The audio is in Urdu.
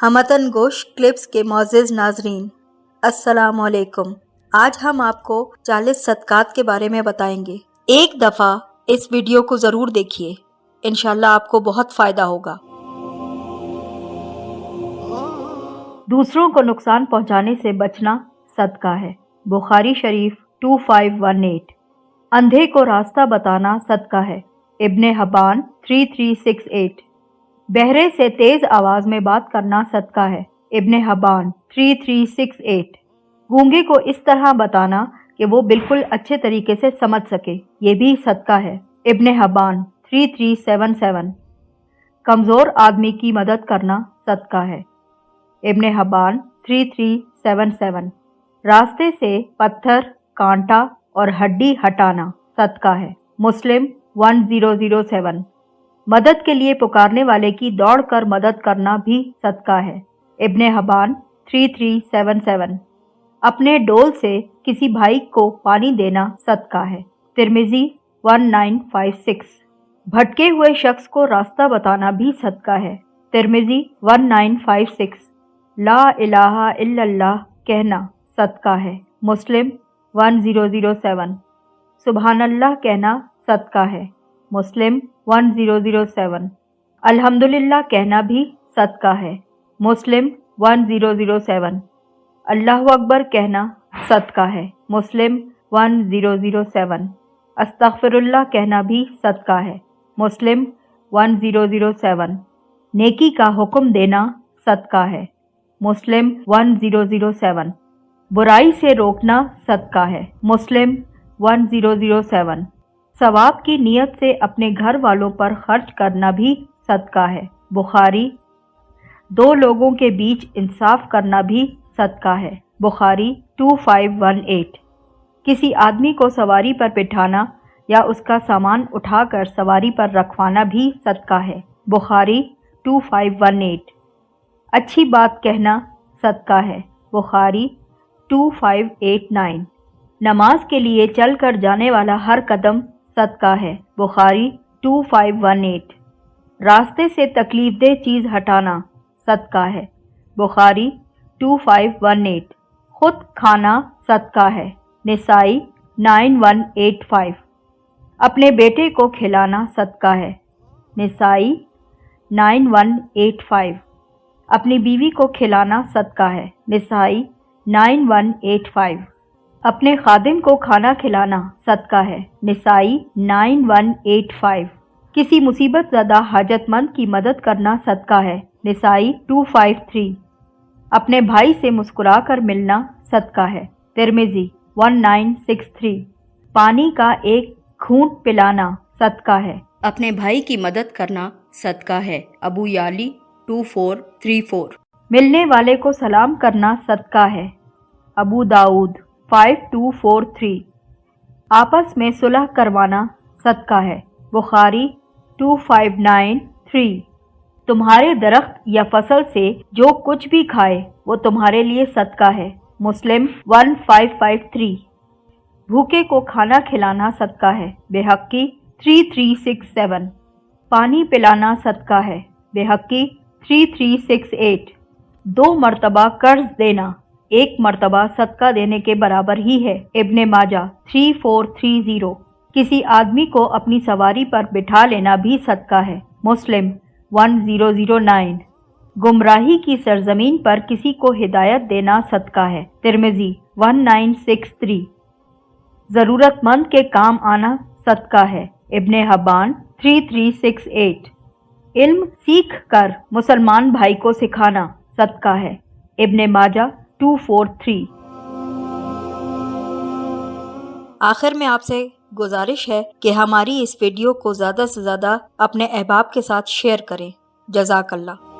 ہمتن گوش کلپس کے معزز ناظرین، السلام علیکم۔ آج ہم آپ کو 40 صدقات کے بارے میں بتائیں گے۔ ایک دفعہ اس ویڈیو کو ضرور دیکھیے، انشاءاللہ آپ کو بہت فائدہ ہوگا۔ دوسروں کو نقصان پہنچانے سے بچنا صدقہ ہے۔ بخاری شریف 2518۔ اندھے کو راستہ بتانا صدقہ ہے۔ ابن حبان 3368۔ بہرے سے تیز آواز میں بات کرنا صدقہ ہے۔ ابن حبان 3368۔ گونگے کو اس طرح بتانا کہ وہ بالکل اچھے طریقے سے سمجھ سکے، یہ بھی صدقہ ہے۔ ابن حبان 3377۔ کمزور آدمی کی مدد کرنا صدقہ ہے۔ ابن حبان 3377۔ راستے سے پتھر، کانٹا اور ہڈی ہٹانا صدقہ ہے۔ مسلم 1007۔ مدد کے لیے پکارنے والے کی دوڑ کر مدد کرنا بھی صدقہ ہے۔ ابن حبان 3377۔ اپنے ڈول سے کسی بھائی کو پانی دینا صدقہ ہے۔ ترمذی 1956۔ بھٹکے ہوئے شخص کو راستہ بتانا بھی صدقہ ہے۔ ترمذی 1956۔ لا الہ الا اللہ کہنا صدقہ ہے۔ مسلم 1007۔ سبحان اللہ کہنا صدقہ ہے۔ مسلم 1007۔ الحمدللہ کہنا بھی صدقہ ہے۔ مسلم 1007۔ اللہ اکبر کہنا صدقہ ہے۔ مسلم 1007۔ استغفر اللہ کہنا بھی صدقہ ہے۔ مسلم 1007۔ نیکی کا حکم دینا صدقہ ہے۔ مسلم 1007۔ برائی سے روکنا صدقہ ہے۔ مسلم 1007۔ ثواب کی نیت سے اپنے گھر والوں پر خرچ کرنا بھی صدقہ ہے۔ بخاری۔ دو لوگوں کے بیچ انصاف کرنا بھی صدقہ ہے۔ بخاری 2518۔ کسی آدمی کو سواری پر بٹھانا یا اس کا سامان اٹھا کر سواری پر رکھوانا بھی صدقہ ہے۔ بخاری 2518۔ اچھی بات کہنا صدقہ ہے۔ بخاری 2589۔ نماز کے لیے چل کر جانے والا ہر قدم صدقہ ہے۔ بخاری 2518۔ راستے سے تکلیف دہ چیز ہٹانا صدقہ ہے۔ بخاری 2518۔ خود کھانا صدقہ ہے۔ نسائی 9185۔ اپنے بیٹے کو کھلانا صدقہ ہے۔ نسائی 9185۔ اپنی بیوی کو کھلانا صدقہ ہے۔ نسائی 9185۔ اپنے خادم کو کھانا کھلانا صدقہ ہے۔ نسائی 9185۔ کسی مصیبت زدہ حاجت مند کی مدد کرنا صدقہ ہے۔ نسائی 253۔ اپنے بھائی سے مسکرا کر ملنا صدقہ ہے۔ ترمذی 1963۔ پانی کا ایک گھونٹ پلانا صدقہ ہے۔ اپنے بھائی کی مدد کرنا صدقہ ہے۔ ابو یعلی 2434۔ ملنے والے کو سلام کرنا صدقہ ہے۔ ابو داؤد 5243۔ آپس میں صلح کروانا صدقہ ہے۔ بخاری 2593۔ تمہارے درخت یا فصل سے جو کچھ بھی کھائے وہ تمہارے لیے صدقہ ہے۔ مسلم 1553۔ بھوکے کو کھانا کھلانا صدقہ ہے۔ بہقی 3367۔ پانی پلانا صدقہ ہے۔ بہقی 3368۔ 2 مرتبہ قرض دینا ایک مرتبہ صدقہ دینے کے برابر ہی ہے۔ ابن ماجہ 3430۔ کسی آدمی کو اپنی سواری پر بٹھا لینا بھی صدقہ ہے۔ مسلم 1009۔ گمراہی کی سرزمین پر کسی کو ہدایت دینا صدقہ ہے۔ ترمذی 1963۔ ضرورت مند کے کام آنا صدقہ ہے۔ ابن حبان 3368۔ علم سیکھ کر مسلمان بھائی کو سکھانا صدقہ ہے۔ ابن ماجہ 243۔ آخر میں آپ سے گزارش ہے کہ ہماری اس ویڈیو کو زیادہ سے زیادہ اپنے احباب کے ساتھ شیئر کریں۔ جزاک اللہ۔